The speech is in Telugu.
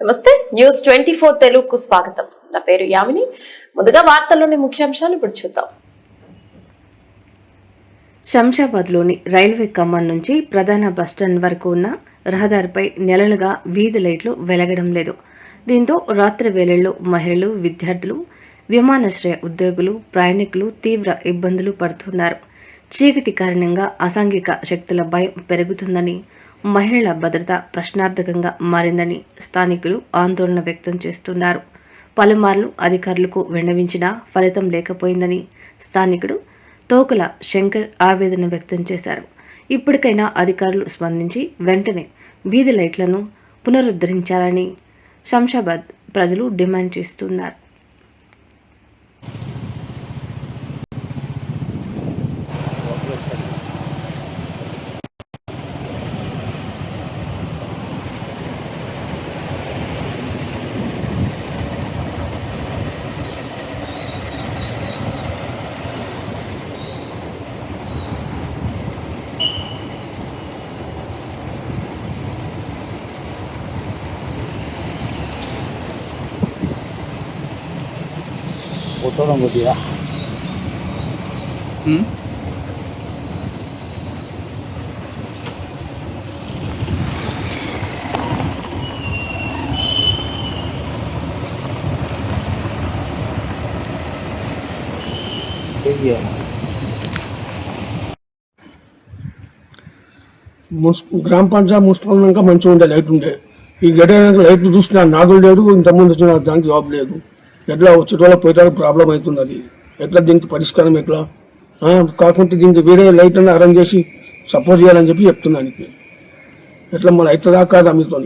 నమస్తే న్యూస్ 24 తెలుగుకు స్వాగతం. నా పేరు యామిని. ముందుగా వార్తల్లోని ముఖ్యాంశాలు ఇప్పుడు చూద్దాం. శంషాబాద్లోని రైల్వే కమాన్ నుంచి ప్రధాన బస్టాండ్ వరకు ఉన్న రహదారిపై నెలలుగా వీధి లైట్లు వెలగడం లేదు. దీంతో రాత్రి వేళల్లో మహిళలు, విద్యార్థులు, విమానాశ్రయ ఉద్యోగులు, ప్రయాణికులు తీవ్ర ఇబ్బందులు పడుతున్నారు. చీకటి కారణంగా అసాంఘిక శక్తుల భయం పెరుగుతుందని, మహిళల భద్రత ప్రశ్నార్థకంగా మారిందని స్థానికులు ఆందోళన వ్యక్తం చేస్తున్నారు. పలుమార్లు అధికారులకు విన్నవించినా ఫలితం లేకపోయిందని స్థానికుడు తోకుల శంకర్ ఆవేదన వ్యక్తం చేశారు. ఇప్పటికైనా అధికారులు స్పందించి వెంటనే వీధి లైట్లను పునరుద్ధరించాలని శంషాబాద్ ప్రజలు డిమాండ్ చేస్తున్నారు. Foto lang dia. Iya. గ్రామ పంచాయతీ మున్సిపల్ మంచిగా ఉండే లైట్ ఉండే. ఈ గడియారానికి లైట్ చూసిన నాదులు లేదు, ఇంతకుముందు వచ్చిన దానికి జాబ్ లేదు. ఎట్లా వచ్చేటోళ్ళ పోయేటోళ్ళకి ప్రాబ్లం అవుతుంది. అది ఎట్లా దీనికి పరిష్కారం ఎట్లా కాకుంటే దీనికి వేరే లైట్ అని అరేంజ్ చేసి సపోర్ట్ చేయాలని చెప్పి చెప్తున్నాను. ఎట్లా మళ్ళీ అవుతుందా కాదా మీతో